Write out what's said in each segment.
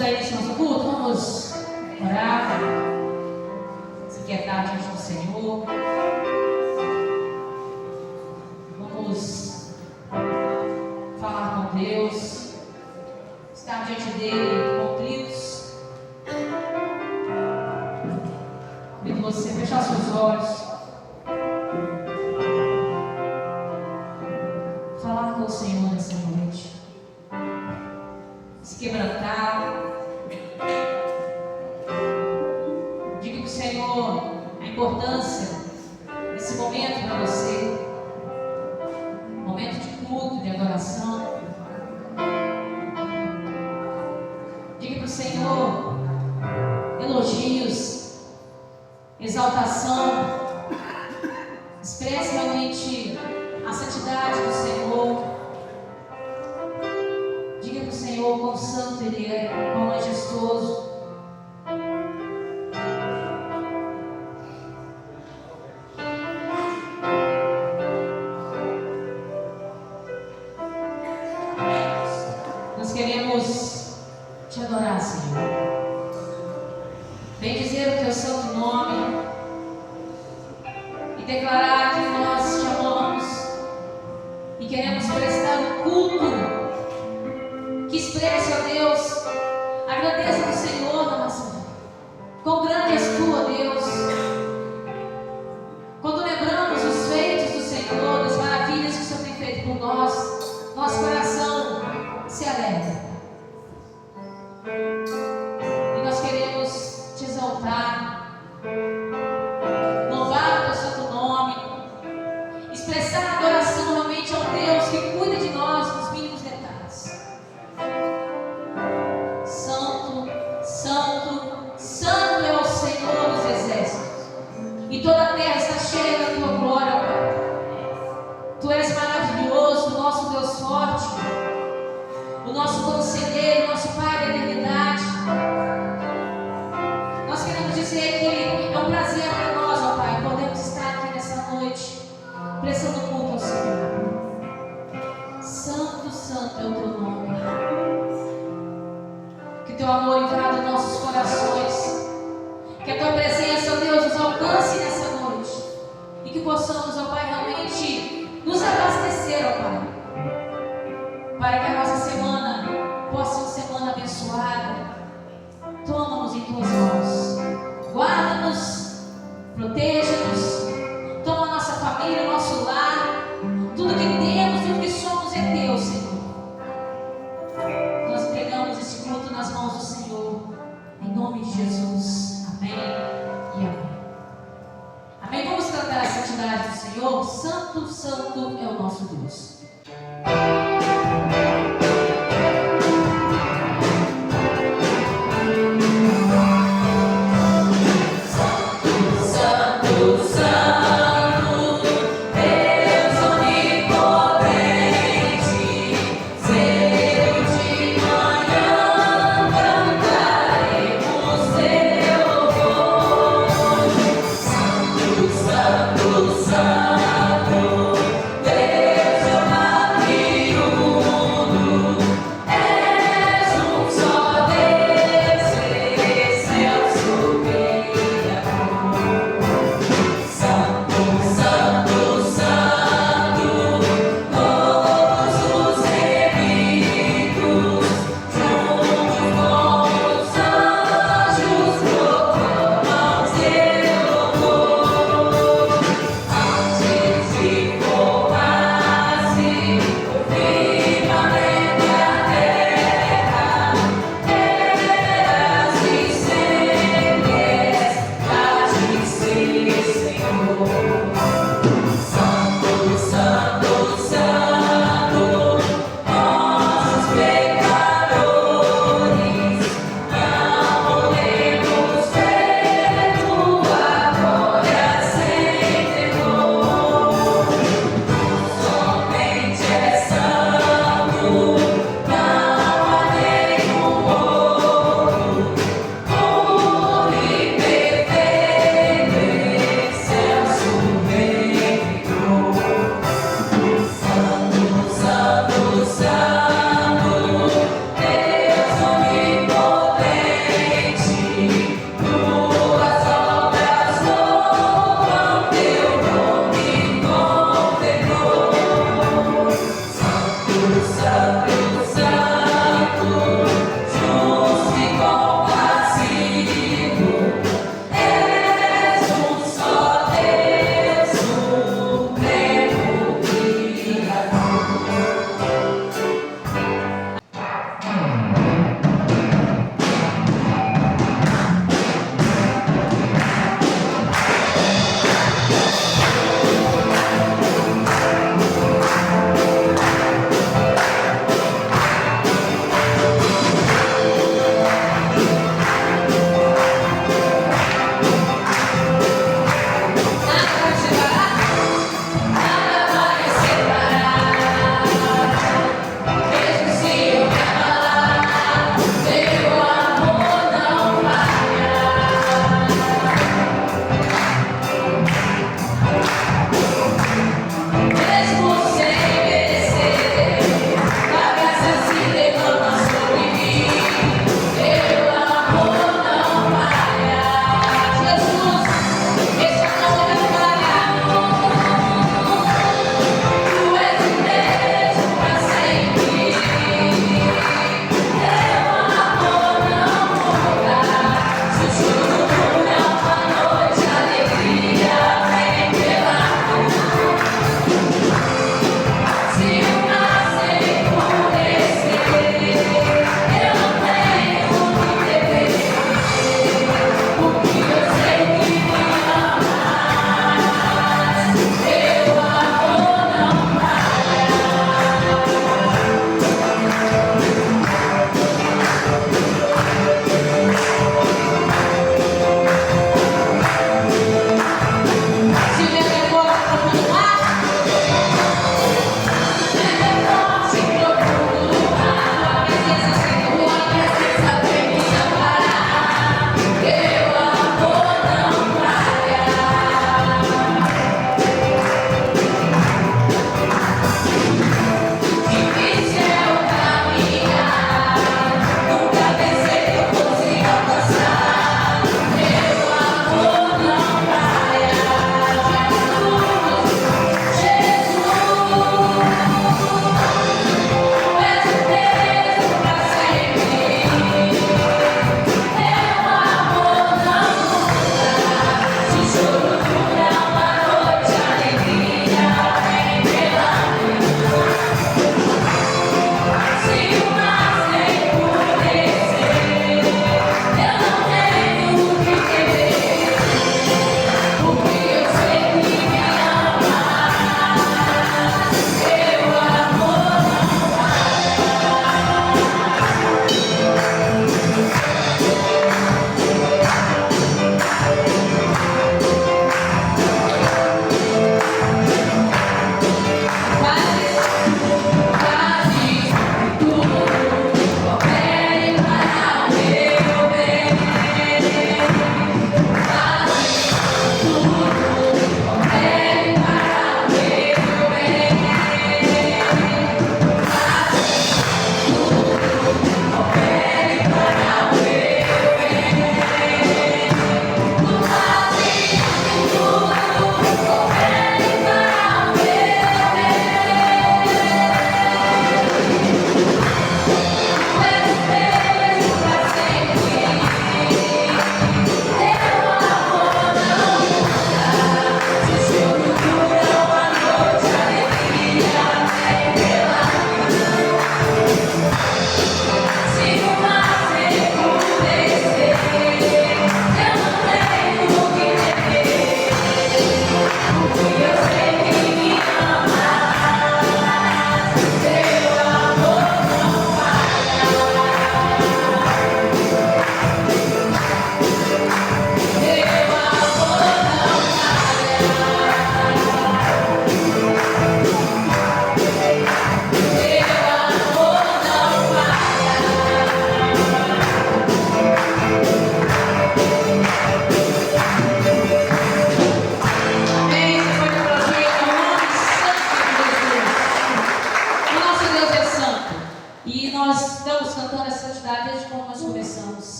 dar início ao nosso culto? Vamos orar, se quietar diante do Senhor. Vamos falar com Deus, estar diante dele contritos. Convido você a fechar seus olhos, falar com o Senhor nessa noite, se quebrantar. Diga para o Senhor a importância desse momento para você, momento de culto, de adoração. Diga para o Senhor elogios, exaltação. Expresse realmente a santidade do Senhor. Diga para o Senhor quão santo Ele é, quão majestoso. Nós queremos te adorar, Senhor. Bendizer o teu santo nome e declarar que nós te amamos e queremos prestar um culto que expresse, ó Deus, a grandeza do Senhor na nossa vida. Quão grande és tu, ó Deus. Quando lembramos os feitos do Senhor, das maravilhas que o Senhor tem feito por nós, nosso coração se alegra. E nós queremos te exaltar, louvar o teu santo nome, expressar adoração realmente ao Deus que cuida de nós nos mínimos detalhes. Santo, santo, santo é o Senhor dos exércitos, e toda a terra está cheia da tua glória, Pai. Tu és maravilhoso, nosso Deus forte, o nosso conselheiro, o nosso Pai da eternidade. Nós queremos dizer que é um prazer para nós, ó Pai, podemos estar aqui nessa noite, prestando culto ao Senhor. Santo, santo é o teu nome. Que teu amor invada nossos corações, que a tua presença, ó Deus, nos alcance nessa noite, e que possamos, ó Pai, realmente nos abastecer, ó Pai, para que a nossa semana possa ser semana abençoada. Toma-nos em tuas mãos, guarda-nos, proteja-nos, toma a nossa família, o nosso lar, tudo que temos, tudo que somos é teu, Senhor. Nós entregamos esse culto nas mãos do Senhor, em nome de Jesus. Amém e amém. Amém. Vamos cantar a santidade do Senhor. Santo, santo é o nosso Deus.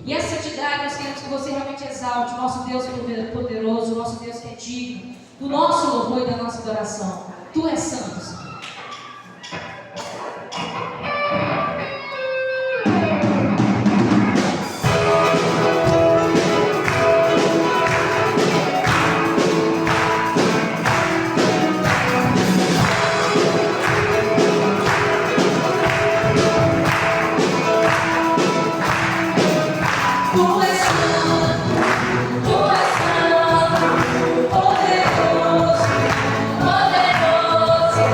E a santidade, nós queremos que você realmente exalte o nosso Deus poderoso, o nosso Deus que é digno, do nosso louvor e da nossa adoração. Tu és santo, Senhor. Poderoso,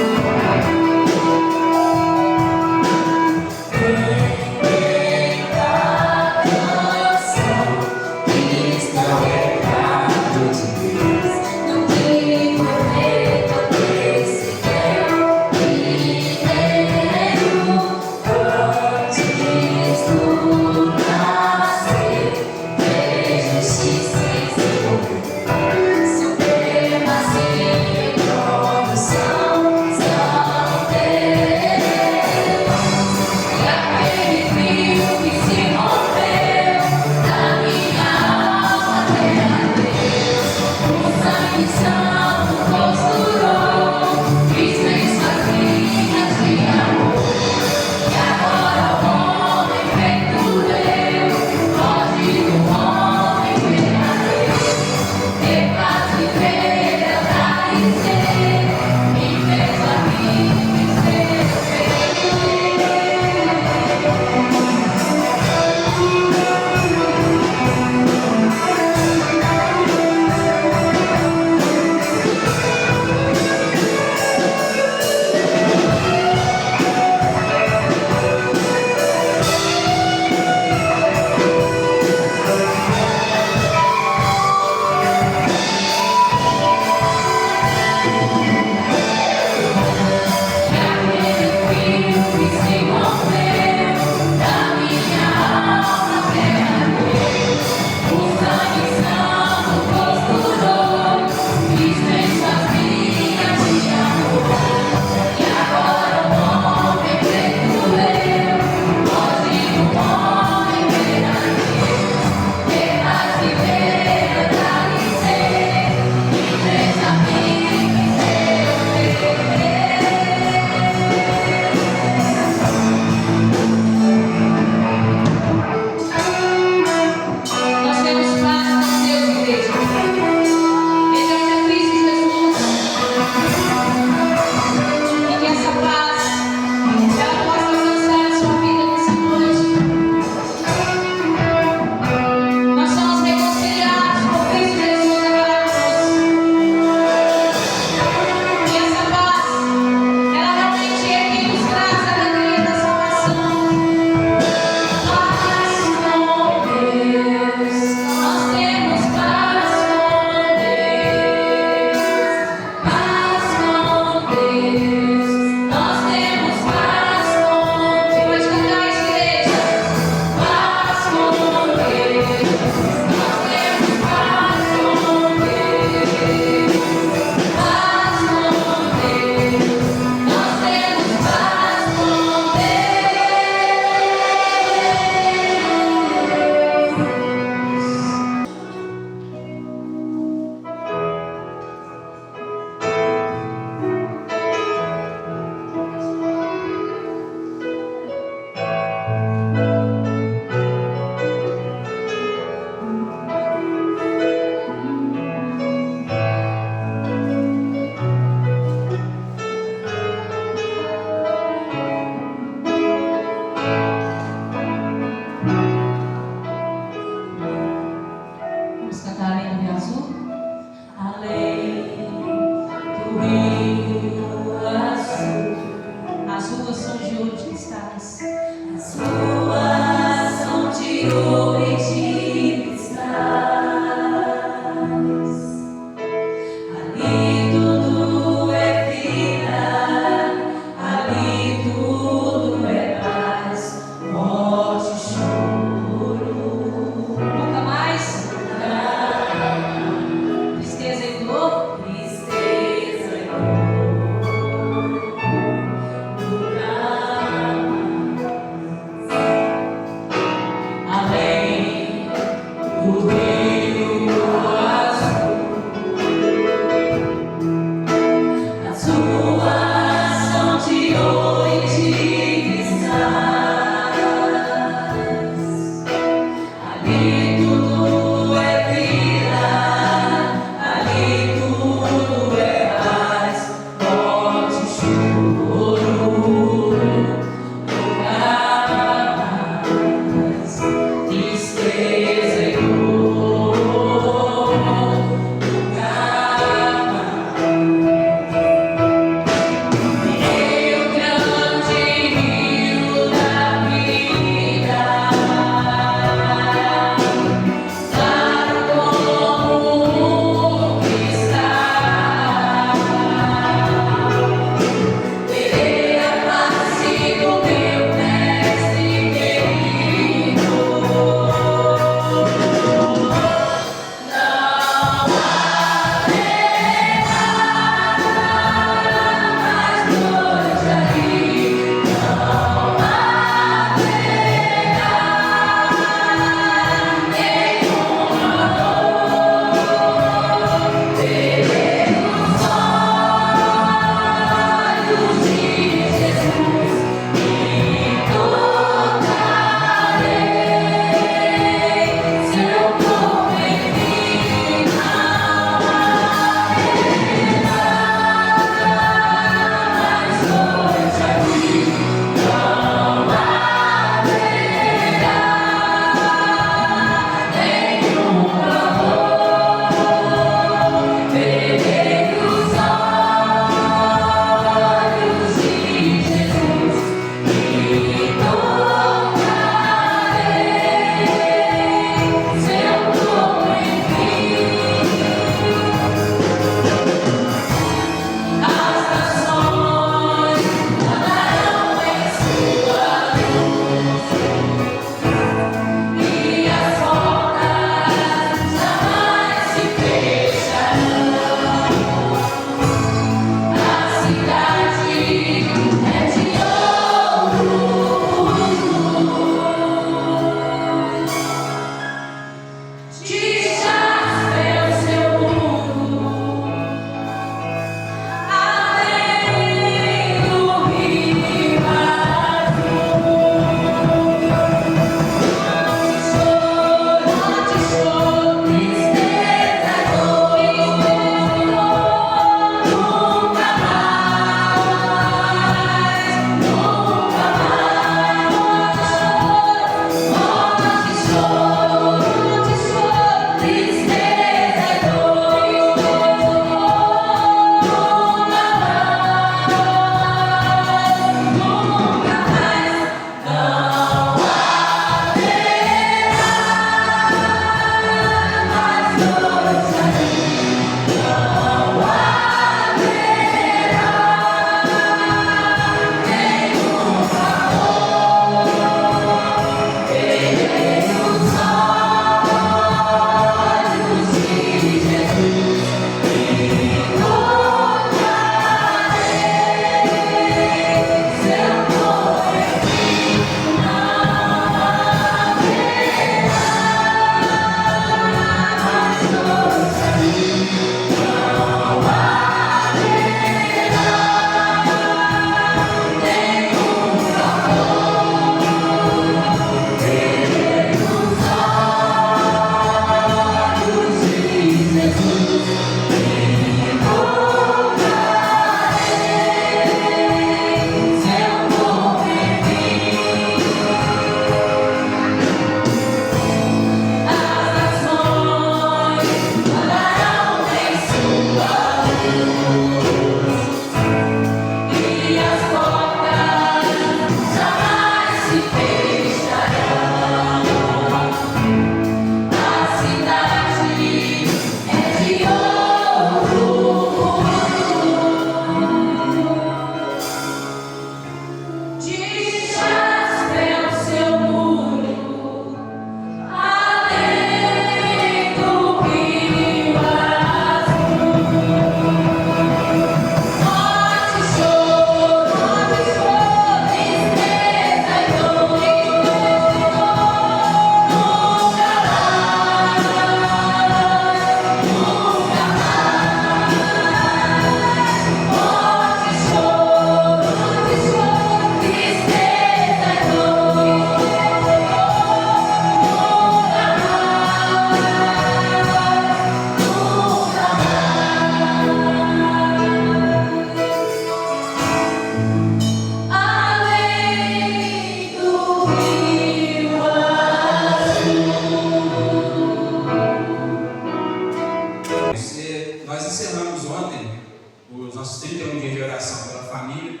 os nossos 31 dias de oração pela família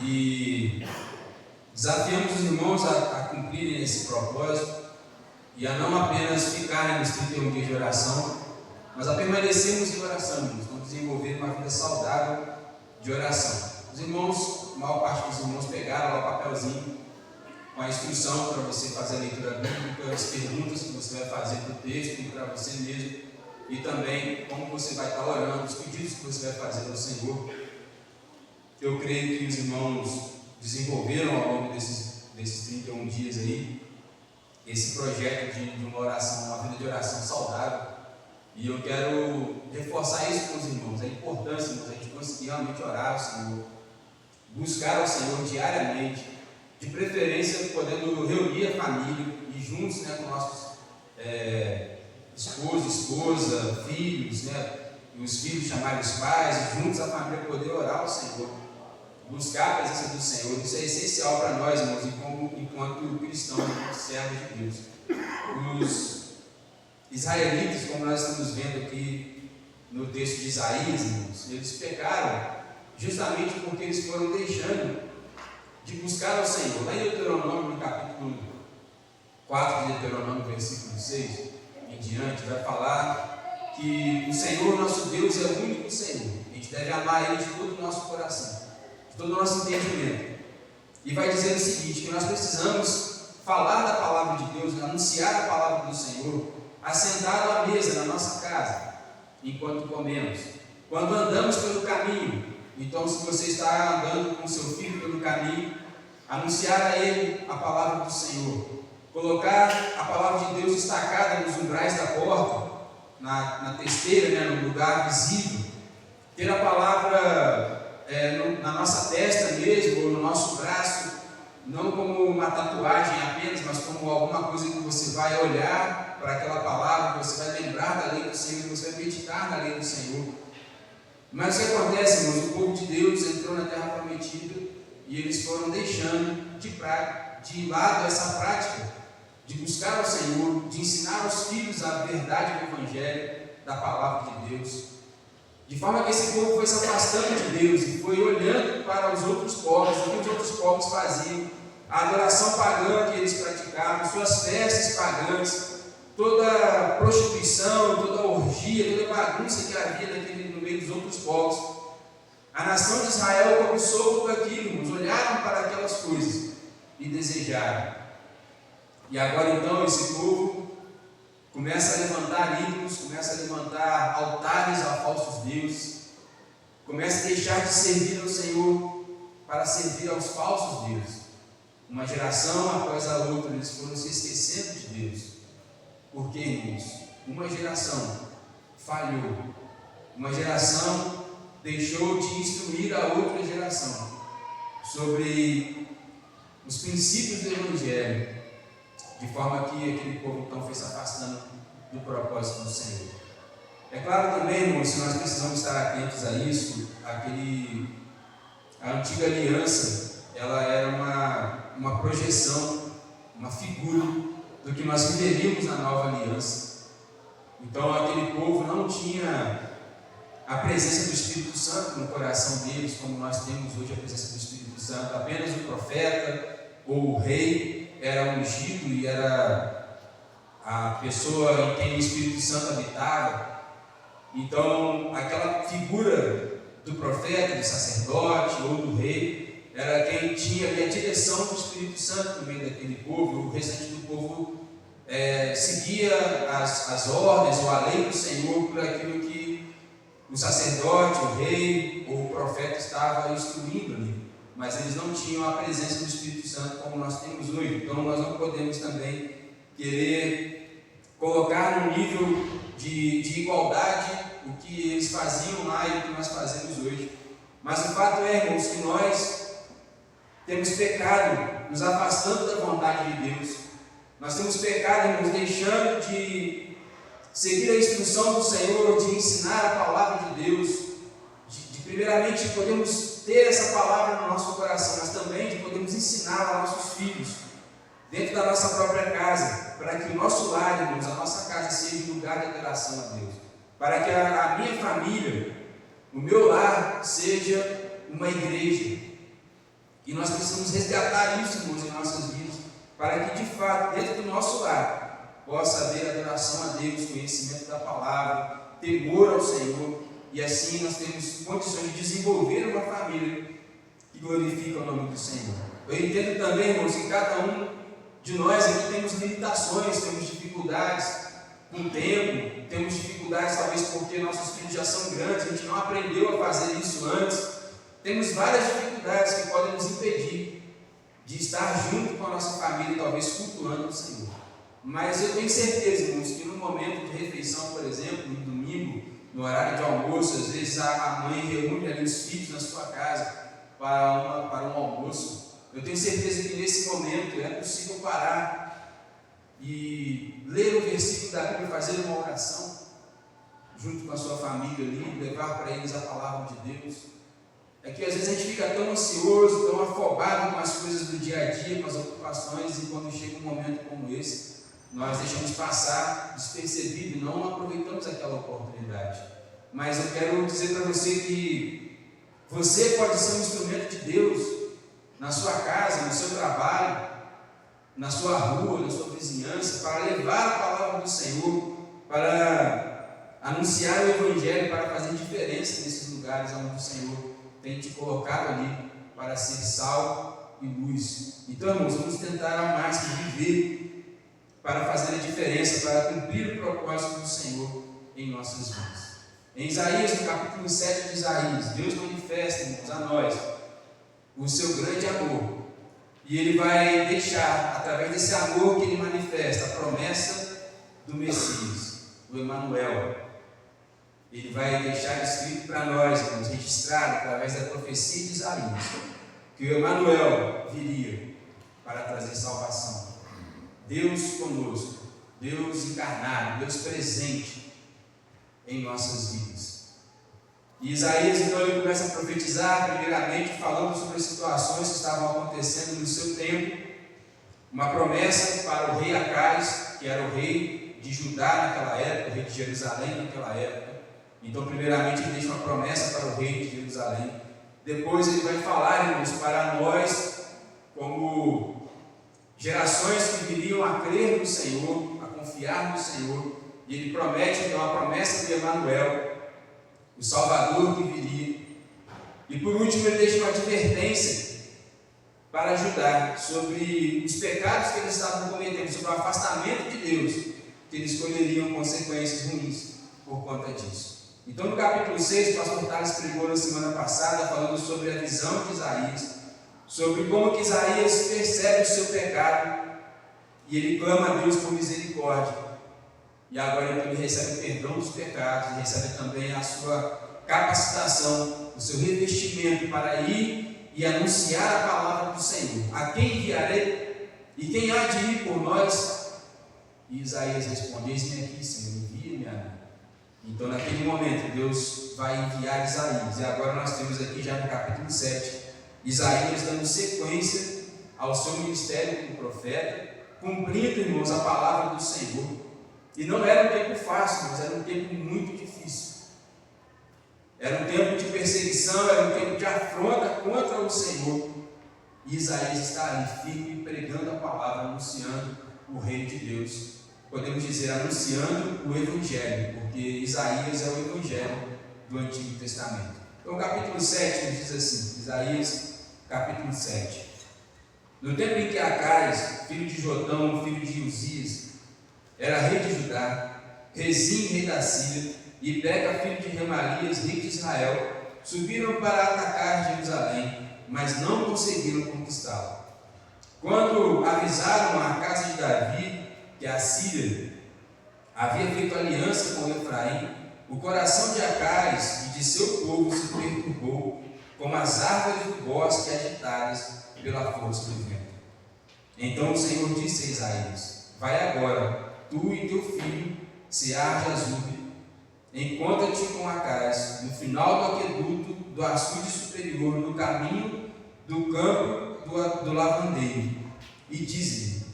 e desafiamos os irmãos a cumprirem esse propósito e a não apenas ficarem nos 31 dias de oração, mas a permanecermos em oração, irmãos, vamos desenvolver uma vida saudável de oração. Os irmãos, a maior parte dos irmãos pegaram lá o papelzinho com a instrução para você fazer a leitura bíblica, as perguntas que você vai fazer para o texto e para você mesmo, e também como você vai estar orando, os pedidos que você vai fazer ao Senhor. Eu creio que os irmãos desenvolveram ao longo desses 31 dias aí esse projeto de uma oração, uma vida de oração saudável, e eu quero reforçar isso com os irmãos, a importância de a gente conseguir realmente orar ao Senhor, buscar ao Senhor diariamente, de preferência podendo reunir a família e juntos, né, com nossos esposa, filhos, né, e os filhos chamarem os pais, e juntos a família poder orar ao Senhor, buscar a presença do Senhor. Isso é essencial para nós, irmãos, enquanto cristãos, enquanto servos de Deus. Os israelitas, como nós estamos vendo aqui no texto de Isaías, irmãos, eles pecaram justamente porque eles foram deixando de buscar ao Senhor. Lá em Deuteronômio, no capítulo 4 de Deuteronômio, versículo 6 em diante, vai falar que o Senhor, nosso Deus, é o único Senhor. A gente deve amar Ele de todo o nosso coração, de todo o nosso entendimento. E vai dizer o seguinte, que nós precisamos falar da palavra de Deus, anunciar a palavra do Senhor, assentado à mesa na nossa casa, enquanto comemos, quando andamos pelo caminho. Então, se você está andando com seu filho pelo caminho, anunciar a ele a palavra do Senhor, colocar a palavra de Deus destacada nos umbrais da porta, na testeira, né, no lugar visível, ter a palavra na nossa testa mesmo, ou no nosso braço, não como uma tatuagem apenas, mas como alguma coisa que você vai olhar para aquela palavra, que você vai lembrar da lei do Senhor, que você vai meditar na lei do Senhor. Mas o que acontece, irmãos? O povo de Deus entrou na terra prometida e eles foram deixando de lado essa prática de buscar ao Senhor, de ensinar aos filhos a verdade do Evangelho, da palavra de Deus, de forma que esse povo foi se afastando de Deus e foi olhando para os outros povos, o que os outros povos faziam, a adoração pagã que eles praticavam, suas festas pagãs, toda a prostituição, toda a orgia, toda a bagunça que havia no meio dos outros povos. A nação de Israel cobiçou tudo aquilo, irmãos, olharam para aquelas coisas e desejaram. E agora então esse povo começa a levantar ídolos, começa a levantar altares a falsos deuses, começa a deixar de servir ao Senhor para servir aos falsos deuses. Uma geração após a outra, eles foram se esquecendo de Deus. Por quê, irmãos? Uma geração falhou, uma geração deixou de instruir a outra geração sobre os princípios do Evangelho, de forma que aquele povo então foi se afastando do propósito do Senhor. É claro também, irmãos, que nós precisamos estar atentos a isso. A antiga aliança, ela era uma projeção, uma figura do que nós viveríamos na nova aliança. Então aquele povo não tinha a presença do Espírito Santo no coração deles, como nós temos hoje a presença do Espírito Santo. Apenas o profeta ou o rei era ungido e era a pessoa em quem o Espírito Santo habitava. Então aquela figura do profeta, do sacerdote ou do rei era quem tinha a direção do Espírito Santo no meio daquele povo. O restante do povo seguia as ordens ou a lei do Senhor por aquilo que o sacerdote, o rei ou o profeta estava instruindo ali, mas eles não tinham a presença do Espírito Santo como nós temos hoje. Então nós não podemos também querer colocar no nível de igualdade o que eles faziam lá e o que nós fazemos hoje. Mas o fato é, irmãos, que nós temos pecado, nos afastando da vontade de Deus. Nós temos pecado, irmãos, deixando de seguir a instrução do Senhor, de ensinar a palavra de Deus, de primeiramente podemos ter essa palavra no nosso coração, mas também de podermos ensinar a nossos filhos, dentro da nossa própria casa, para que o nosso lar, irmãos, a nossa casa seja um lugar de adoração a Deus, para que a minha família o meu lar seja uma igreja. E nós precisamos resgatar isso, irmãos, em nossas vidas, para que, de fato, dentro do nosso lar, possa haver adoração a Deus, conhecimento da palavra, temor ao Senhor, e assim nós temos condições de desenvolver uma família que glorifica o nome do Senhor. Eu entendo também, irmãos, que cada um de nós aqui temos limitações, temos dificuldades com o tempo, temos dificuldades talvez porque nossos filhos já são grandes, a gente não aprendeu a fazer isso antes. Temos várias dificuldades que podem nos impedir de estar junto com a nossa família, talvez cultuando o Senhor. Mas eu tenho certeza, irmãos, que no momento de refeição, por exemplo, no domingo, no horário de almoço, às vezes a mãe reúne ali os filhos na sua casa para um almoço. Eu tenho certeza que nesse momento é possível parar e ler o versículo da Bíblia, fazer uma oração junto com a sua família ali, levar para eles a palavra de Deus. É que às vezes a gente fica tão ansioso, tão afobado com as coisas do dia a dia, com as ocupações, e quando chega um momento como esse, nós deixamos passar despercebido e não aproveitamos aquela oportunidade. Mas eu quero dizer para você que você pode ser um instrumento de Deus na sua casa, no seu trabalho, na sua rua, na sua vizinhança, para levar a palavra do Senhor, para anunciar o Evangelho, para fazer diferença nesses lugares onde o Senhor tem te colocado ali para ser sal e luz. Então, irmãos, vamos tentar ao máximo viver para fazer a diferença, para cumprir o propósito do Senhor em nossas vidas. Em Isaías, no capítulo 7 de Isaías, Deus manifesta, irmãos, a nós o seu grande amor. E Ele vai deixar, através desse amor que Ele manifesta, a promessa do Messias, do Emanuel. Ele vai deixar escrito para nós, irmãos, registrado através da profecia de Isaías, que o Emanuel viria para trazer salvação. Deus conosco, Deus encarnado, Deus presente em nossas vidas. E Isaías, então, ele começa a profetizar, primeiramente, falando sobre as situações que estavam acontecendo no seu tempo, uma promessa para o rei Acais, que era o rei de Judá naquela época, o rei de Jerusalém naquela época. Então, primeiramente, ele deixa uma promessa para o rei de Jerusalém. Depois ele vai falar, irmãos, para nós, como gerações que viriam a crer no Senhor, a confiar no Senhor. E ele promete, então, a promessa de Emanuel, o Salvador que viria. E por último, ele deixa uma advertência para ajudar sobre os pecados que eles estavam cometendo, sobre o afastamento de Deus, que eles colheriam consequências ruins por conta disso. Então, no capítulo 6, o pastor Thales pregou na semana passada, falando sobre a visão de Isaías, sobre como que Isaías percebe o seu pecado e ele clama a Deus por misericórdia. E agora então, ele recebe o perdão dos pecados, e recebe também a sua capacitação, o seu revestimento para ir e anunciar a palavra do Senhor. A quem enviarei? E quem há de ir por nós? E Isaías responde: eis-me aqui, Senhor, envia-me a mim. Então, naquele momento, Deus vai enviar Isaías. E agora nós temos aqui já no capítulo 7, Isaías dando sequência ao seu ministério como profeta, cumprindo, irmãos, a palavra do Senhor. E não era um tempo fácil, mas era um tempo muito difícil. Era um tempo de perseguição, era um tempo de afronta contra o Senhor. E Isaías está ali firme, pregando a palavra, anunciando o Rei de Deus. Podemos dizer, anunciando o Evangelho, porque Isaías é o Evangelho do Antigo Testamento. Então, o capítulo 7 nos diz assim, Isaías, capítulo 7. No tempo em que Acais, filho de Jotão, filho de Uzias, era rei de Judá, Rezim, rei da Síria, e Peca, filho de Remalias, rei de Israel, subiram para atacar Jerusalém, mas não conseguiram conquistá-la. Quando avisaram a casa de Davi que a Síria havia feito aliança com Efraim, o coração de Acais e de seu povo se perturbou, como as árvores do bosque agitadas pela força do vento. Então o Senhor disse a Isaías: vai agora, tu e teu filho, Sear-Jazube, encontra-te com Acais, no final do aqueduto do açude superior, no caminho do campo do lavandeiro, e diz-lhe: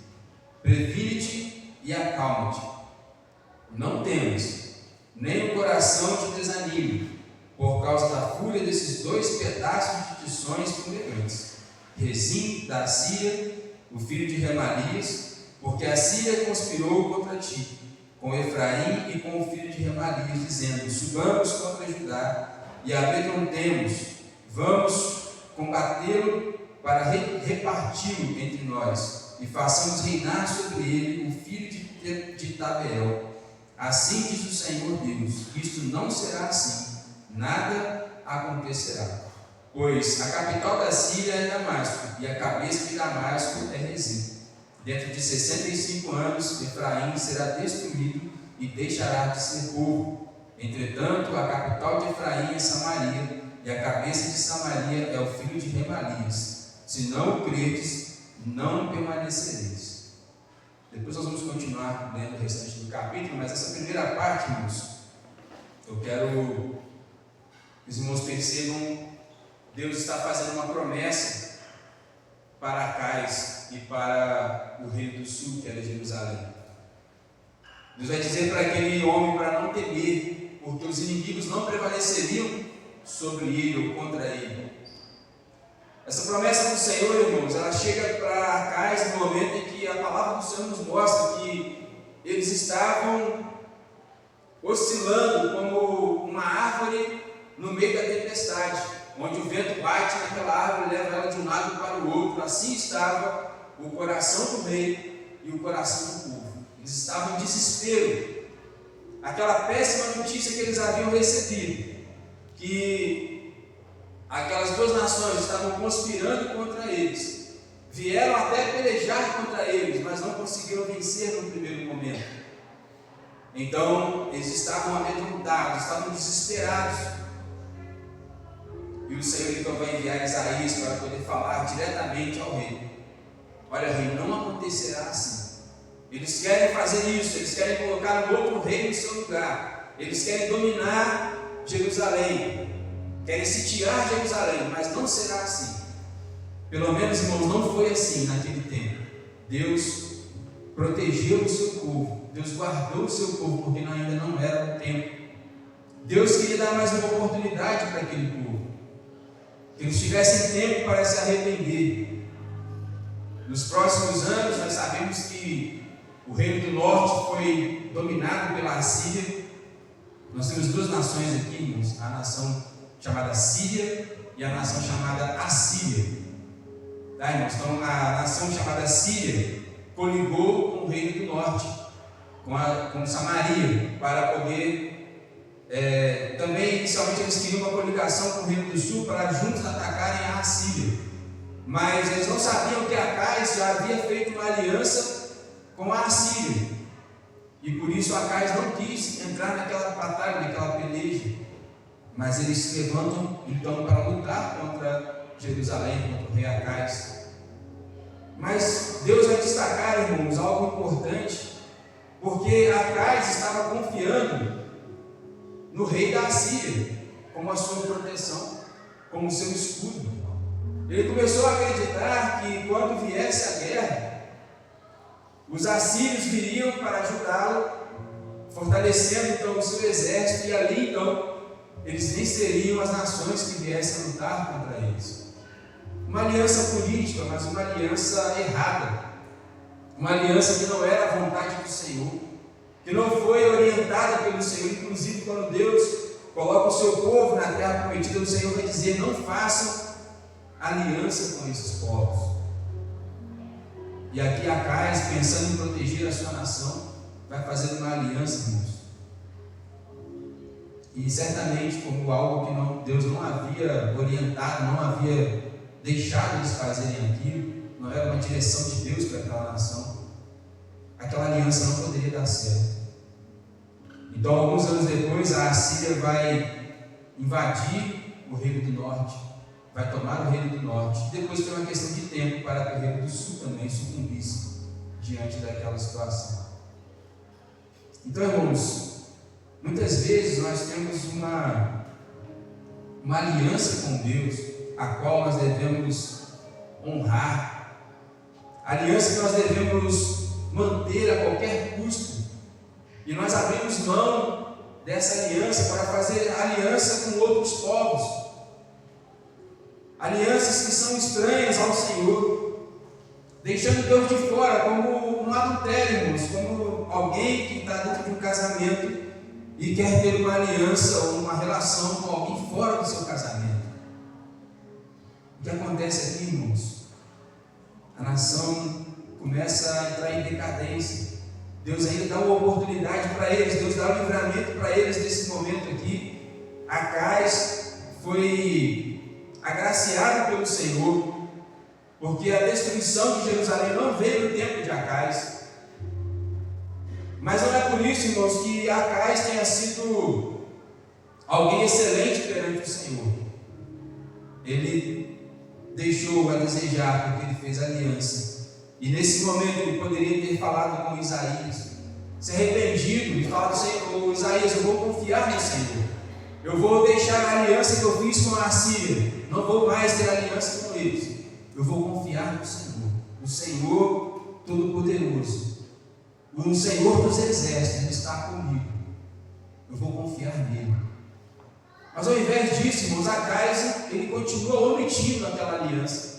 previne-te e acalma-te. Não temas, nem o coração te desanime, por causa da fúria desses dois pedaços de tições fumegantes, Rezim da Assíria, o filho de Remalias, porque a Síria conspirou contra ti, com Efraim e com o filho de Remalias, dizendo: subamos contra Judá e amedrontemos, vamos combatê-lo para reparti-lo entre nós, e façamos reinar sobre ele o filho de Tabeel. Assim diz o Senhor Deus: isto não será assim, nada acontecerá. Pois a capital da Síria é Damasco, e a cabeça de Damasco é Rezim. Dentro de 65 anos, Efraim será destruído e deixará de ser povo. Entretanto, a capital de Efraim é Samaria, e a cabeça de Samaria é o filho de Remalias. Se não o crerdes, não permanecereis. Depois nós vamos continuar lendo o restante do capítulo, mas essa primeira parte, irmãos, eu quero que os irmãos percebam, Deus está fazendo uma promessa para Acais e para o reino do sul, que era Jerusalém. Deus vai dizer para aquele homem para não temer, porque os inimigos não prevaleceriam sobre ele ou contra ele. Essa promessa do Senhor, irmãos, ela chega para Acais no momento em que a palavra do Senhor nos mostra que eles estavam oscilando como uma árvore no meio da tempestade, onde o vento bate naquela árvore e leva ela de um lado para o outro. Assim estava o coração do rei e o coração do povo. Eles estavam em desespero. Aquela péssima notícia que eles haviam recebido, que aquelas duas nações estavam conspirando contra eles, vieram até pelejar contra eles, mas não conseguiram vencer no primeiro momento. Então eles estavam amedrontados, estavam desesperados. E o Senhor então vai enviar Isaías para poder falar diretamente ao rei: olha, rei, não acontecerá assim. Eles querem fazer isso, eles querem colocar um outro rei no seu lugar, eles querem dominar Jerusalém, querem sitiar Jerusalém, mas não será assim. Pelo menos, irmãos, não foi assim naquele tempo. Deus protegeu o seu povo, Deus guardou o seu povo, porque ainda não era o tempo. Deus queria dar mais uma oportunidade para aquele povo, que eles tivessem tempo para se arrepender. Nos próximos anos, nós sabemos que o reino do norte foi dominado pela Assíria. Nós temos duas nações aqui, irmãos, a nação chamada Síria e a nação chamada Assíria. Tá, irmãos? Então, a nação chamada Síria coligou com o reino do norte, com Samaria, para poder também, inicialmente, eles queriam uma coligação com o reino do sul para juntos atacarem a Assíria. Mas eles não sabiam que Acais já havia feito uma aliança com a Assíria, e por isso Acais não quis entrar naquela batalha, naquela peleja. Mas eles se levantam então para lutar contra Jerusalém, contra o rei Acais. Mas Deus vai destacar, irmãos, algo importante, porque Acais estava confiando no rei da Assíria como a sua proteção, como seu escudo. Ele começou a acreditar que quando viesse a guerra, os assírios viriam para ajudá-lo, fortalecendo então o seu exército, e ali então eles venceriam as nações que viessem a lutar contra eles. Uma aliança política, mas uma aliança errada, uma aliança que não era a vontade do Senhor, que não foi orientada pelo Senhor. Inclusive, quando Deus coloca o seu povo na terra prometida, o Senhor vai dizer: não façam aliança com esses povos. E aqui Acais, pensando em proteger a sua nação, vai fazer uma aliança, irmãos. E certamente, como algo que Deus não havia orientado, não havia deixado eles fazerem aquilo, não era uma direção de Deus para aquela nação, aquela aliança não poderia dar certo. Então, alguns anos depois, a Assíria vai invadir o reino do norte, vai tomar o reino do norte. Depois foi uma questão de tempo para que o reino do sul também sucumbisse diante daquela situação. Então, irmãos, muitas vezes nós temos uma aliança com Deus, a qual nós devemos honrar, aliança que nós devemos manter a qualquer custo, e nós abrimos mão dessa aliança para fazer aliança com outros povos, alianças que são estranhas ao Senhor, deixando Deus de fora como um adultério, irmãos, como alguém que está dentro de um casamento e quer ter uma aliança ou uma relação com alguém fora do seu casamento. O que acontece aqui, irmãos? A nação começa a entrar em decadência. Deus ainda dá uma oportunidade para eles, Deus dá um livramento para eles nesse momento aqui. Acais foi agraciado pelo Senhor, porque a destruição de Jerusalém não veio no tempo de Acais. Mas não é por isso, irmãos, que Acais tenha sido alguém excelente perante o Senhor. Ele deixou a desejar porque ele fez aliança. E nesse momento ele poderia ter falado com Isaías, se arrependido e falado: Senhor, Isaías, eu vou confiar no Senhor. Eu vou deixar a aliança que eu fiz com a Assíria. Não vou mais ter aliança com eles. Eu vou confiar no Senhor. O Senhor Todo-Poderoso, o Senhor dos Exércitos, Ele está comigo. Eu vou confiar nele. Mas ao invés disso, irmãos, Acais, ele continua omitindo aquela aliança,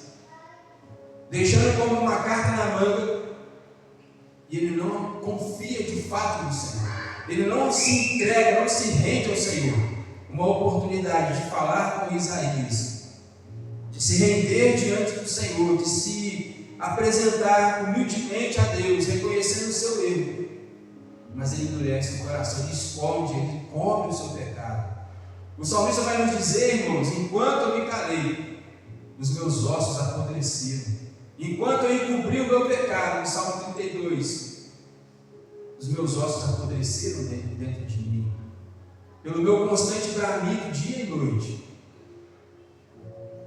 deixando como uma carta na manga, e ele não confia de fato no Senhor. Ele não se entrega, não se rende ao Senhor. Uma oportunidade de falar com Isaías, de se render diante do Senhor, de se apresentar humildemente a Deus, reconhecendo o seu erro. Mas ele endurece o coração, ele esconde, ele cobre o seu pecado. O salmista vai nos dizer, irmãos: enquanto eu me calei, os meus ossos apodreceram. Enquanto eu encobri o meu pecado, no Salmo 32, os meus ossos apodreceram dentro de mim, pelo meu constante bramido dia e noite.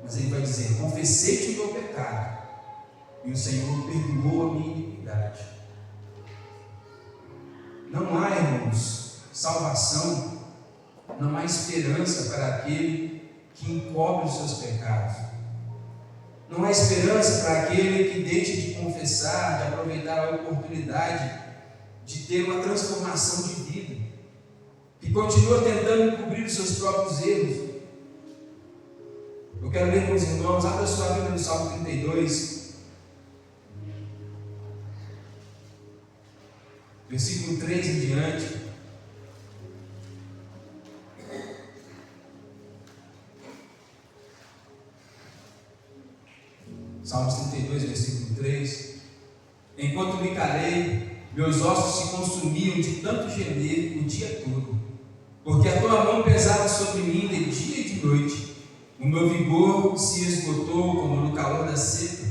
Mas ele vai dizer: confessei-te o meu pecado, e o Senhor perdoou a minha iniquidade. Não há, irmãos, salvação, não há esperança para aquele que encobre os seus pecados. Não há esperança para aquele que deixe de confessar, de aproveitar a oportunidade de ter uma transformação de vida, que continua tentando encobrir os seus próprios erros. Eu quero ler com os irmãos, abra sua Bíblia no Salmo 32, versículo 3 em diante. Salmos 32, versículo 3. Enquanto me calei, meus ossos se consumiam de tanto gemer o dia todo, porque a tua mão pesava sobre mim de dia e de noite. O meu vigor se esgotou como no calor da seca.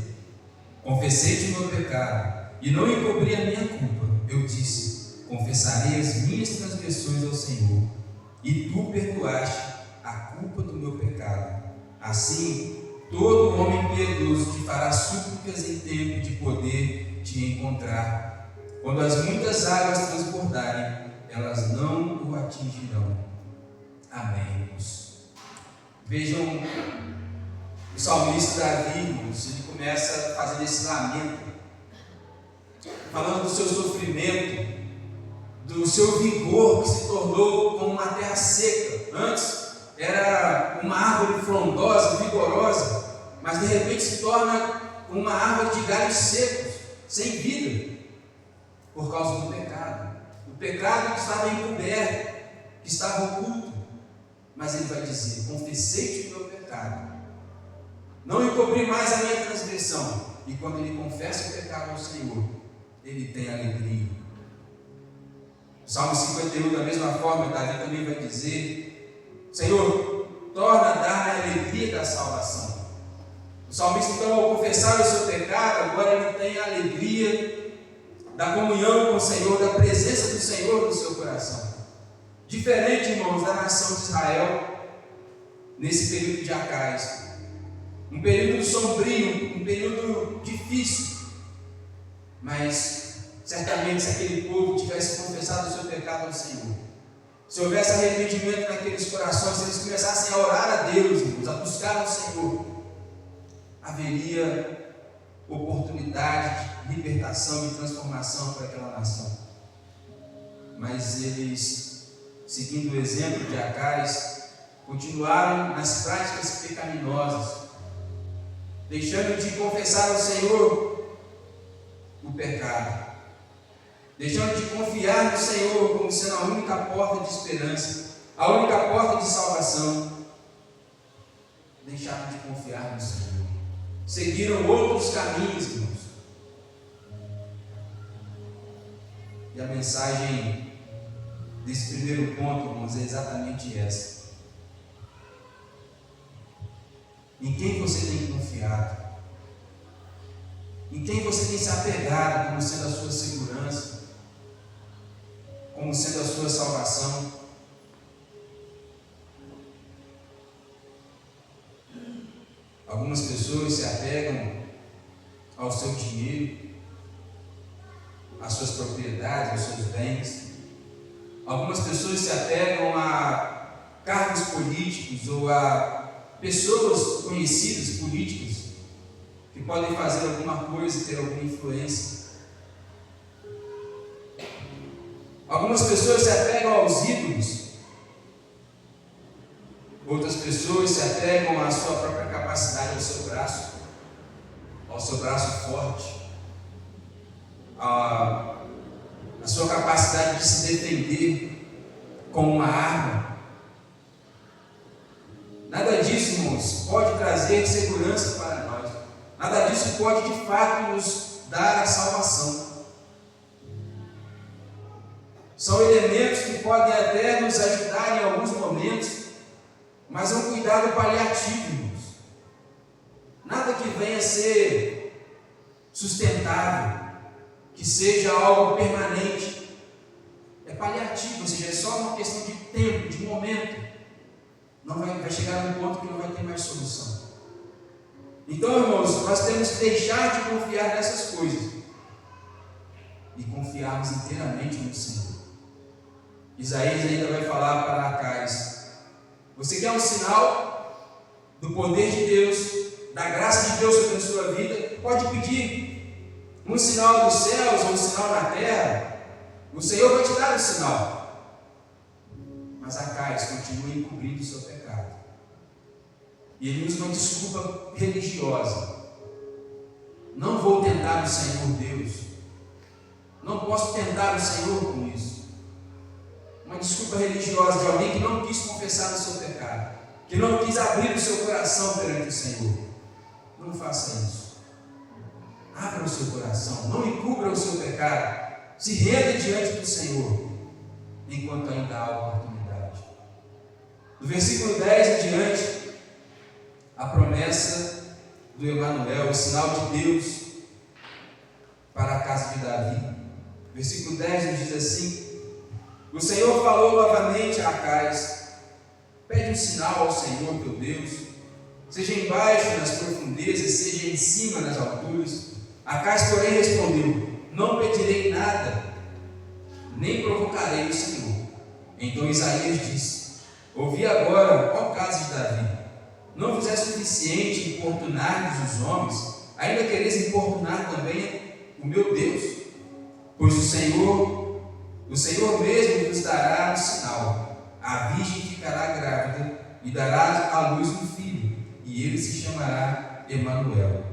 Confessei-te o meu pecado e não encobri a minha culpa. Eu disse: confessarei as minhas transgressões ao Senhor, e tu perdoaste a culpa do meu pecado. Assim, todo homem piedoso te fará súplicas em tempo de poder te encontrar. Quando as muitas águas transbordarem, elas não o atingirão. Amém. Vejam, o salmista Davi, irmãos, ele começa fazendo esse lamento, falando do seu sofrimento, do seu vigor que se tornou como uma terra seca. Antes era uma árvore frondosa, vigorosa, mas de repente se torna uma árvore de galhos secos, sem vida, por causa do pecado. O pecado que estava encoberto, que estava oculto. Mas ele vai dizer: confessei-te o meu pecado, não encobri mais a minha transgressão. E quando ele confessa o pecado ao Senhor, ele tem alegria. O Salmo 51, da mesma forma, Davi também vai dizer: Senhor, torna a dar a alegria da salvação. O salmista, então, ao confessar o seu pecado, agora ele tem a alegria da comunhão com o Senhor, da presença do Senhor no seu coração. Diferente, irmãos, da nação de Israel, nesse período de Acais, um período sombrio, um período difícil, mas certamente se aquele povo tivesse confessado o seu pecado ao Senhor, se houvesse arrependimento naqueles corações, se eles começassem a orar a Deus, irmãos, a buscar o Senhor, haveria oportunidade de libertação e transformação para aquela nação. Mas eles seguindo o exemplo de Acais, continuaram nas práticas pecaminosas, deixando de confessar ao Senhor o pecado, deixando de confiar no Senhor como sendo a única porta de esperança, a única porta de salvação. Deixaram de confiar no Senhor, seguiram outros caminhos, irmãos. E a mensagem desse primeiro ponto, irmãos, é exatamente essa. Em quem você tem confiado? Em quem você tem se apegado como sendo a sua segurança? Como sendo a sua salvação? Algumas pessoas se apegam ao seu dinheiro, às suas propriedades, aos seus bens. Algumas pessoas se apegam a cargos políticos ou a pessoas conhecidas, políticos, que podem fazer alguma coisa e ter alguma influência. Algumas pessoas se apegam aos ídolos. Outras pessoas se apegam à sua própria capacidade, ao seu braço forte, à sua capacidade de se defender com uma arma. Nada disso, irmãos, pode trazer segurança para nós. Nada disso pode, de fato, nos dar a salvação. São elementos que podem até nos ajudar em alguns momentos, mas é um cuidado paliativo, irmãos. Nada que venha a ser sustentável, que seja algo permanente. É paliativo, ou seja, é só uma questão de tempo, de momento. Não vai chegar num ponto que não vai ter mais solução. Então, irmãos, nós temos que deixar de confiar nessas coisas e confiarmos inteiramente no Senhor. Isaías ainda vai falar para Acais: você quer um sinal do poder de Deus, da graça de Deus sobre a sua vida? Pode pedir um sinal dos céus ou um sinal na terra. O Senhor vai te dar o sinal. Mas Acais continua encobrindo o seu pecado. E ele usa uma desculpa religiosa. Não vou tentar o Senhor Deus. Não posso tentar o Senhor com isso. Uma desculpa religiosa de alguém que não quis confessar o seu pecado, que não quis abrir o seu coração perante o Senhor. Não faça isso. Abra o seu coração. Não encubra o seu pecado. Se renda diante do Senhor, enquanto ainda há oportunidade. Do versículo 10 em diante, a promessa do Emanuel, o sinal de Deus para a casa de Davi. Versículo 10 nos diz assim: o Senhor falou novamente a Acais: pede um sinal ao Senhor teu Deus, seja embaixo nas profundezas, seja em cima nas alturas. Acais, porém, respondeu: não pedirei nada, nem provocarei o Senhor. Então Isaías disse: ouvi agora, ó casa de Davi, não vos é suficiente importunar-vos os homens, ainda quereis importunar também o meu Deus? Pois o Senhor mesmo vos dará um sinal: a virgem ficará grávida e dará à luz um filho, e ele se chamará Emanuel.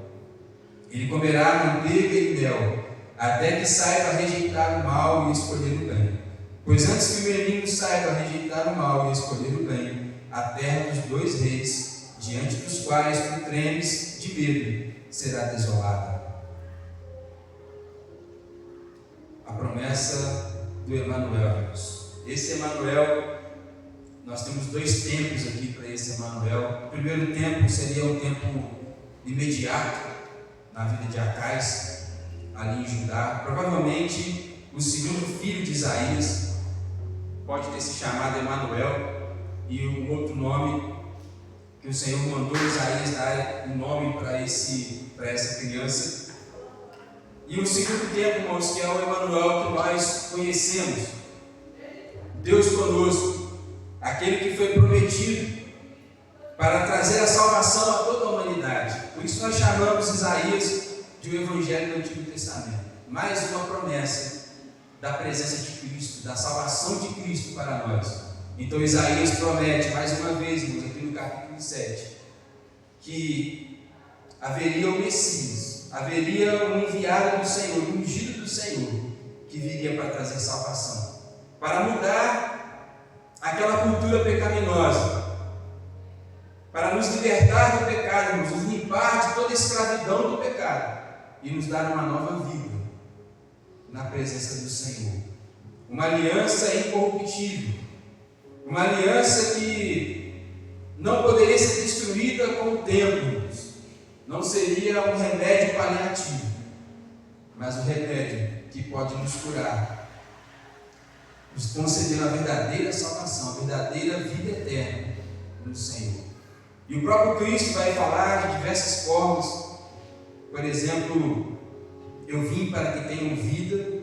Ele comerá manteiga e mel, até que saiba rejeitar o mal e escolher o bem. Pois antes que o menino saiba rejeitar o mal e escolher o bem, a terra dos dois reis, diante dos quais tu tremes de medo, será desolada. A promessa do Emanuel. Esse Emanuel, nós temos dois tempos aqui para esse Emanuel. O primeiro tempo seria um tempo imediato na vida de Acais, ali em Judá. Provavelmente o segundo filho de Isaías pode ter se chamado Emanuel, e um outro nome que o Senhor mandou Isaías dar um nome para essa criança. E o segundo tempo, irmãos, que é o Emanuel que nós conhecemos, Deus conosco, aquele que foi prometido para trazer a salvação a toda a humanidade. Por isso nós chamamos Isaías de o Evangelho do Antigo Testamento. Mais uma promessa da presença de Cristo, da salvação de Cristo para nós. Então Isaías promete, mais uma vez, irmãos, aqui no capítulo 7, que haveria o Messias, haveria o enviado do Senhor, o ungido do Senhor, que viria para trazer salvação, para mudar aquela cultura pecaminosa, para nos libertar do pecado, nos limpar de toda a escravidão do pecado e nos dar uma nova vida na presença do Senhor. Uma aliança incorruptível, uma aliança que não poderia ser destruída com o tempo, não seria um remédio paliativo, mas um remédio que pode nos curar, nos conceder a verdadeira salvação, a verdadeira vida eterna no Senhor. E o próprio Cristo vai falar de diversas formas. Por exemplo, eu vim para que tenham vida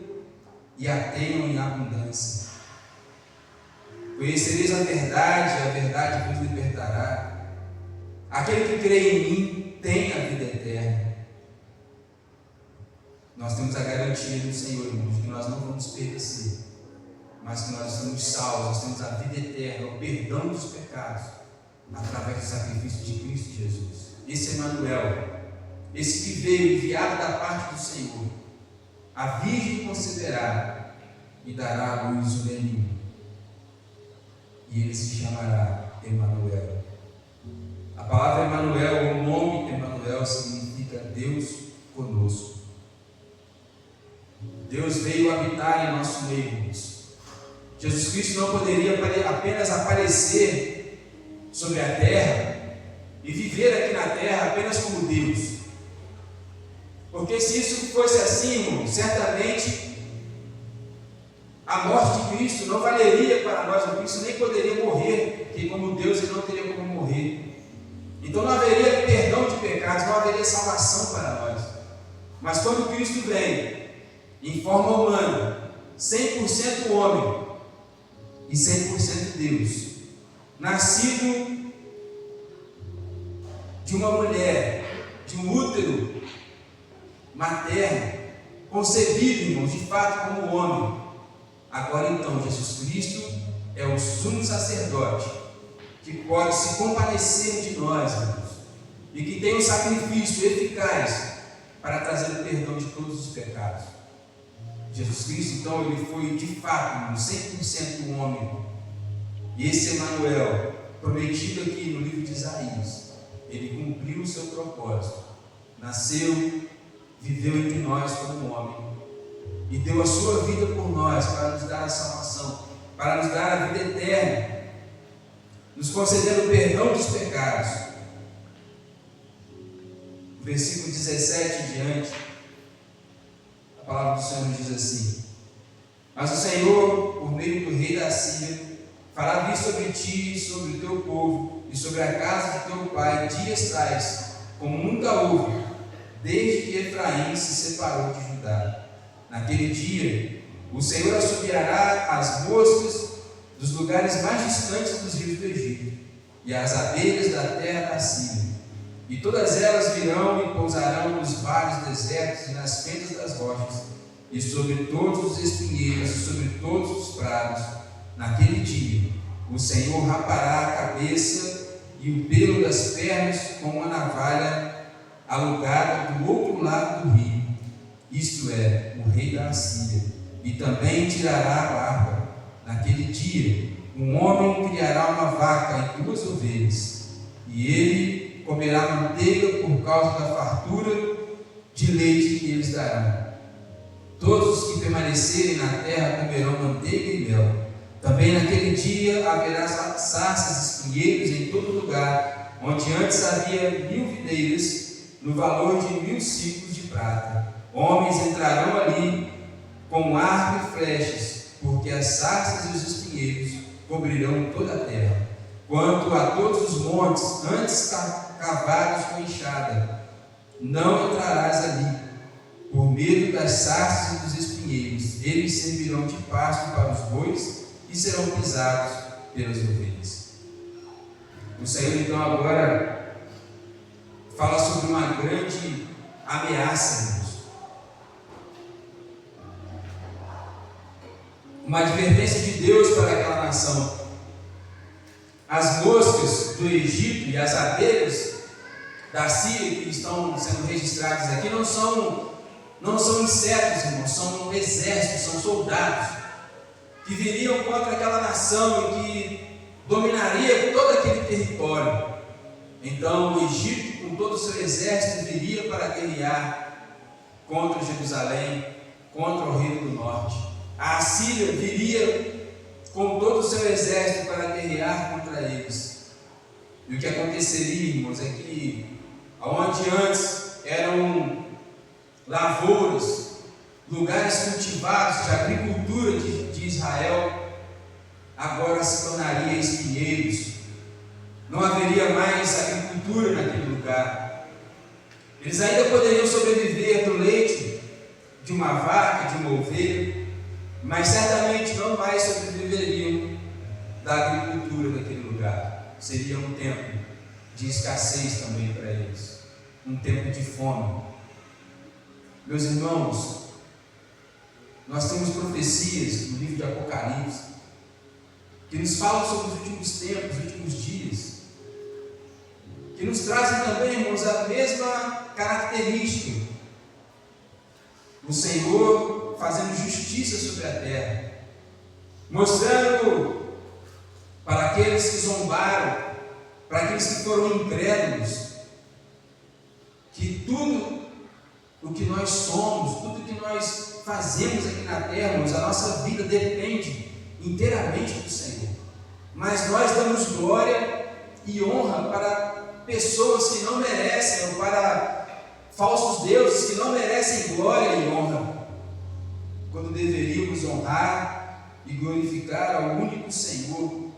e a tenham em abundância. Conhecereis a verdade vos libertará. Aquele que crê em mim tem a vida eterna. Nós temos a garantia do Senhor, irmãos, que nós não vamos perecer, mas que nós estamos salvos, nós temos a vida eterna, o perdão dos pecados, através do sacrifício de Cristo Jesus. Esse é Emmanuel, esse que veio enviado da parte do Senhor. A Virgem conceberá e dará à luz o menino, e ele se chamará Emmanuel. A palavra Emmanuel, o nome Emmanuel, significa Deus conosco. Deus veio habitar em nosso meio, irmãos. Jesus Cristo não poderia apenas aparecer sobre a terra e viver aqui na terra apenas como Deus. Porque se isso fosse assim, irmão, certamente a morte de Cristo não valeria para nós, o Cristo nem poderia morrer, porque como Deus ele não teria como morrer. Então não haveria perdão de pecados, não haveria salvação para nós. Mas quando Cristo vem em forma humana, 100% homem e 100% Deus, nascido de uma mulher, de um útero materno, concebido, irmãos, de fato como homem. Agora então, Jesus Cristo é o sumo sacerdote que pode se compadecer de nós, irmãos, e que tem um sacrifício eficaz para trazer o perdão de todos os pecados. Jesus Cristo, então, ele foi de fato 100% homem. E esse Emmanuel, prometido aqui no livro de Isaías, ele cumpriu o seu propósito, nasceu, viveu entre nós como homem e deu a sua vida por nós para nos dar a salvação, para nos dar a vida eterna, nos concedendo o perdão dos pecados. Versículo 17 em diante, a palavra do Senhor diz assim: mas o Senhor, por meio do rei da Síria, fará vir sobre ti e sobre o teu povo e sobre a casa de teu pai dias tais, como nunca houve, desde que Efraim se separou de Judá. Naquele dia, o Senhor assobiará as moscas dos lugares mais distantes dos rios do Egito e as abelhas da terra da Síria, e todas elas virão e pousarão nos vales desertos e nas fendas das rochas, e sobre todos os espinheiros e sobre todos os prados. Naquele dia, o Senhor rapará a cabeça e o pelo das pernas com uma navalha alugada do outro lado do rio, isto é, o rei da Assíria, e também tirará a barba. Naquele dia, um homem criará uma vaca e 2 ovelhas, e ele comerá manteiga por causa da fartura de leite que eles darão. Todos os que permanecerem na terra comerão manteiga e mel. Também naquele dia haverá sarças e espinheiros em todo lugar, onde antes havia 1000 videiras, no valor de 1000 siclos de prata. Homens entrarão ali com arco e flechas, porque as sarças e os espinheiros cobrirão toda a terra. Quanto a todos os montes antes cavados com enxada, não entrarás ali, por medo das sarças e dos espinheiros. Eles servirão de pasto para os bois e serão pisados pelas ovelhas. O Senhor então agora fala sobre uma grande ameaça, irmãos. uma advertência de Deus para aquela nação. As moscas do Egito e as abelhas da Síria que estão sendo registradas aqui não são insetos, irmãos, são exércitos, são soldados que viriam contra aquela nação e que dominaria todo aquele território. Então o Egito, com todo o seu exército, viria para guerrear contra Jerusalém, contra o reino do norte. A Assíria viria com todo o seu exército para guerrear contra eles. E o que aconteceria, irmãos, é que onde antes eram lavouras, lugares cultivados de agricultura de Israel, agora se tornaria espinheiros. Não haveria mais agricultura naquele lugar. Eles ainda poderiam sobreviver do leite de uma vaca, de uma ovelha, mas certamente não mais sobreviveriam da agricultura daquele lugar. Seria um tempo de escassez também para eles, um tempo de fome. Meus irmãos, nós temos profecias no livro de Apocalipse que nos falam sobre os últimos tempos, os últimos dias, que nos trazem também, irmãos, a mesma característica: o Senhor fazendo justiça sobre a terra, mostrando para aqueles que zombaram, para aqueles que foram incrédulos, que tudo o que nós somos, tudo o que nós fazemos aqui na terra, irmãos, a nossa vida depende inteiramente do Senhor. Mas nós damos glória e honra para pessoas que não merecem, ou para falsos deuses que não merecem glória e honra, quando deveríamos honrar e glorificar ao único Senhor.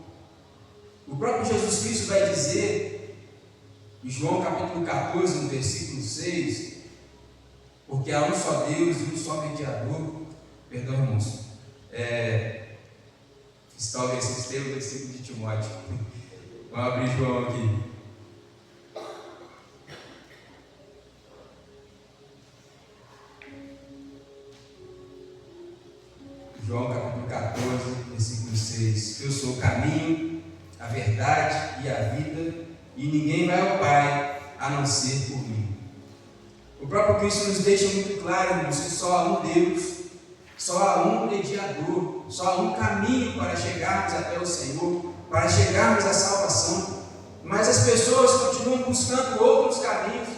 O próprio Jesus Cristo vai dizer, em João capítulo 14, no versículo 6, porque há um só Deus e um só mediador. Perdão, irmãos, talvez esteja o versículo de Timóteo. Vamos abrir João aqui. João capítulo 14, versículo 6. Eu sou o caminho, a verdade e a vida, e ninguém vai ao Pai a não ser por mim. O próprio Cristo nos deixa muito claro, irmãos, que só há um Deus, só há um mediador, só há um caminho para chegarmos até o Senhor, para chegarmos à salvação. Mas as pessoas continuam buscando outros caminhos,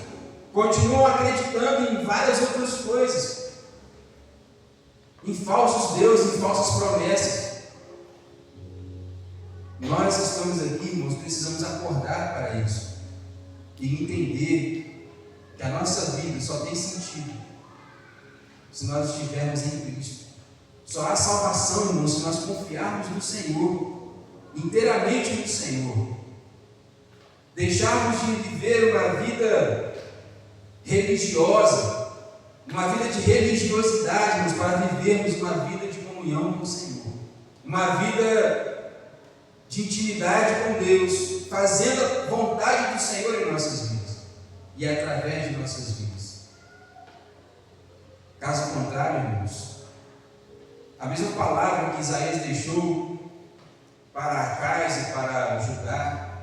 continuam acreditando em várias outras coisas, em falsos deuses, em falsas promessas. Nós estamos aqui, irmãos, precisamos acordar para isso e entender que a nossa vida só tem sentido se nós estivermos em Cristo. Só há salvação, irmãos, se nós confiarmos no Senhor, inteiramente no Senhor. Deixarmos de viver uma vida religiosa, uma vida de religiosidade, irmãos, para vivermos uma vida de comunhão com o Senhor, uma vida de intimidade com Deus, fazendo a vontade do Senhor em nossas vidas e através de nossas vidas. Caso contrário, irmãos, a mesma palavra que Isaías deixou para Acais e para Judá,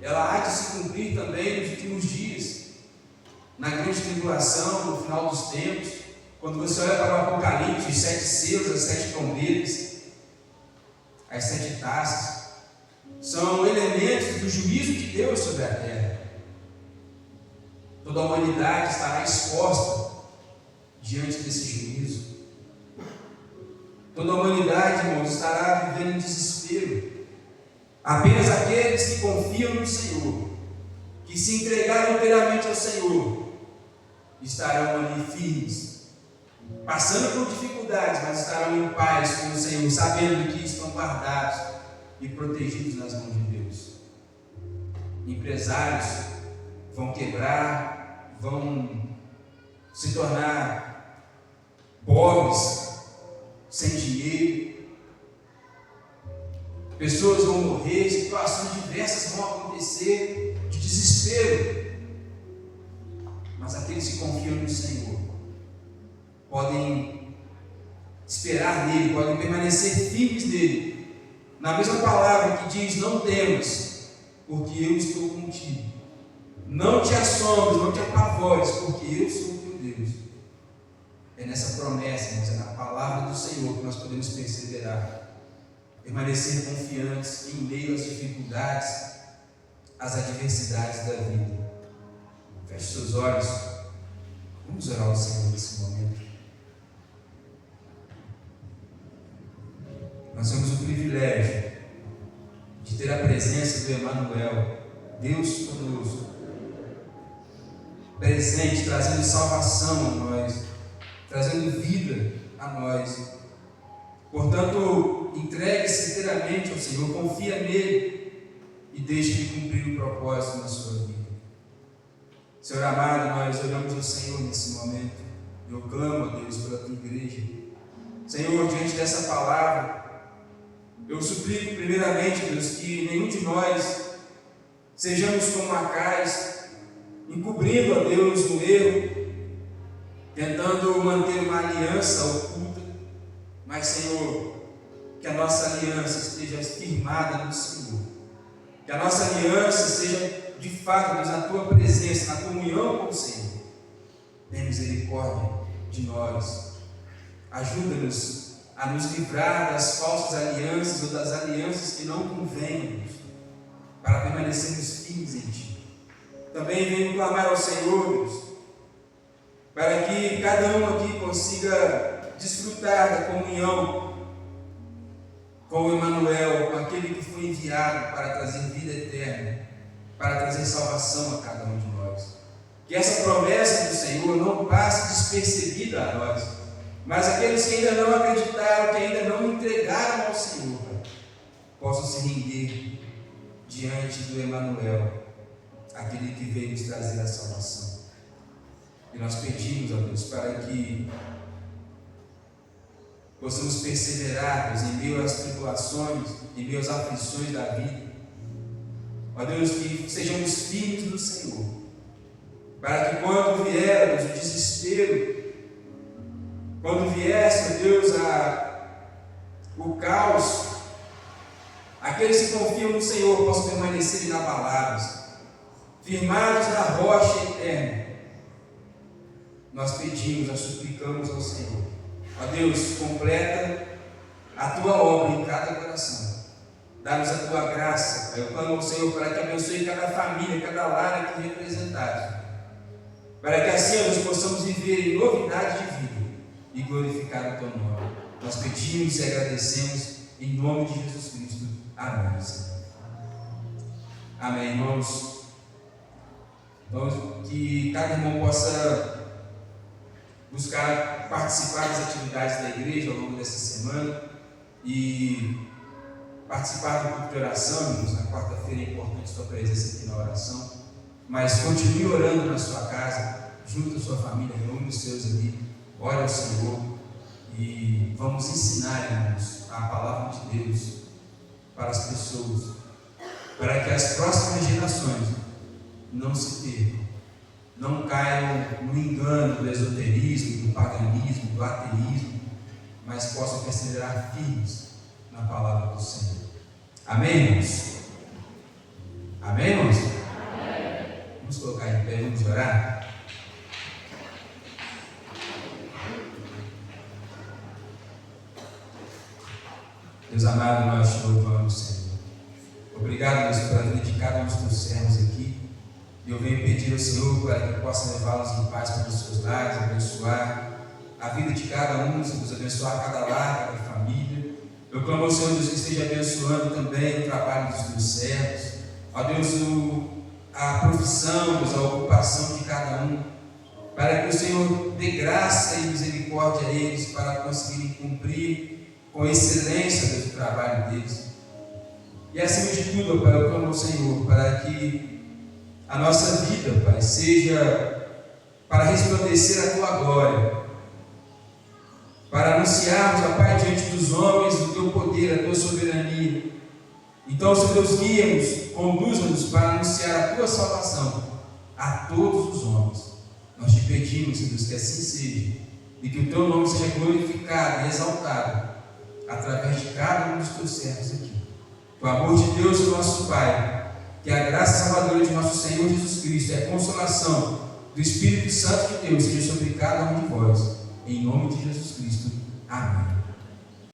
ela há de se cumprir também nos últimos dias, na grande tribulação, no final dos tempos, quando você olha para o Apocalipse, os 7 selos, as 7 trombetas, as 7 taças, são elementos do juízo de Deus sobre a terra. Toda a humanidade estará exposta diante desse juízo. Toda a humanidade, irmãos, estará vivendo em desespero. Apenas aqueles que confiam no Senhor, que se entregaram inteiramente ao Senhor, estarão ali firmes, passando por dificuldades, mas estarão em paz com o Senhor, sabendo que estão guardados e protegidos nas mãos de Deus. Empresários vão quebrar, vão se tornar pobres, sem dinheiro. Pessoas vão morrer, situações diversas vão acontecer de desespero. Mas aqueles que confiam no Senhor podem esperar nele, podem permanecer firmes nele. Na mesma palavra que diz: não temas, porque eu estou contigo. Não te assombres, não te apavores, porque eu sou o teu Deus. É nessa promessa, irmãos, é na palavra do Senhor que nós podemos perseverar, permanecer confiantes em meio às dificuldades, às adversidades da vida. Feche seus olhos, vamos orar ao Senhor nesse momento. Nós temos o privilégio de ter a presença do Emanuel, Deus conosco, presente, trazendo salvação a nós, trazendo vida a nós. Portanto, entregue-se inteiramente ao Senhor, confia nele e deixe Ele cumprir o propósito na sua vida. Senhor amado, nós oramos ao Senhor nesse momento. Eu clamo a Deus pela tua igreja. Senhor, diante dessa palavra, eu suplico primeiramente, Deus, que nenhum de nós sejamos como Acais, encobrindo a Deus no erro, tentando manter uma aliança oculta, mas, Senhor, que a nossa aliança esteja firmada no Senhor, que a nossa aliança seja de fato, Deus, na tua presença, na comunhão com o Senhor. Tenha misericórdia de nós, ajuda-nos a nos livrar das falsas alianças ou das alianças que não convêm, para permanecermos firmes em Ti. Também venho clamar ao Senhor, Deus, para que cada um aqui consiga desfrutar da comunhão com o Emanuel, com aquele que foi enviado para trazer vida eterna, para trazer salvação a cada um de nós. Que essa promessa do Senhor não passe despercebida a nós, mas aqueles que ainda não acreditaram, que ainda não entregaram ao Senhor, possam se render diante do Emanuel, aquele que veio nos trazer a salvação. E nós pedimos a Deus para que possamos perseverar, Deus, em meio às tribulações, em meio às aflições da vida. Ó Deus, que sejamos firmes no Senhor, para que quando vier, Deus, o desespero, quando viesse, Deus, o caos, aqueles que confiam no Senhor possam permanecer inabaláveis, firmados na rocha eterna. Nós pedimos, nós suplicamos ao Senhor. Ó Deus, completa a tua obra em cada coração. Dá-nos a tua graça. Eu clamo ao Senhor para que abençoe cada família, cada lar aqui representado. Para que assim nós possamos viver em novidade de vida e glorificar o teu nome. Nós pedimos e agradecemos em nome de Jesus Cristo. Amém, Senhor. Amém, irmãos. Então, que cada irmão possa buscar participar das atividades da igreja ao longo dessa semana e participar do culto de oração. Irmãos, na quarta-feira é importante sua presença aqui na oração, mas continue orando na sua casa, junto à sua família, reúne os seus ali, ore ao Senhor e vamos ensinar, irmãos, a palavra de Deus para as pessoas, para que as próximas gerações não se percam, não caiam no engano do esoterismo, do paganismo, do ateísmo, mas possam perseverar firmes na palavra do Senhor. Amém, irmãos? Amém, irmãos? Amém. Vamos colocar em pé, vamos orar? Deus amado, nós te louvamos, Senhor. Obrigado, Deus, pela vida de cada um dos teus servos aqui. E eu venho pedir ao Senhor para que possa levá-los em paz para os seus lares, abençoar a vida de cada um, Deus, abençoar cada lar, cada família. Eu clamo ao Senhor, Deus, que esteja abençoando também o trabalho dos teus servos. Ó Deus, a profissão, Deus, a ocupação de cada um, para que o Senhor dê graça e misericórdia a eles para conseguirem cumprir com excelência, Deus, o trabalho deles. E acima de tudo, Pai, eu clamo ao Senhor para que a nossa vida, Pai, seja para resplandecer a tua glória, para anunciarmos, ó Pai, diante dos homens o teu poder, a tua soberania. Então, Senhor Deus, guia-nos, conduza-nos para anunciar a tua salvação a todos os homens. Nós te pedimos, Senhor Deus, que assim seja, e que o teu nome seja glorificado e exaltado através de cada um dos teus servos aqui. O amor de Deus, o nosso Pai, que a graça salvadora de nosso Senhor Jesus Cristo e a consolação do Espírito Santo de Deus seja sobre cada um de vós. Em nome de Jesus Cristo. Amém.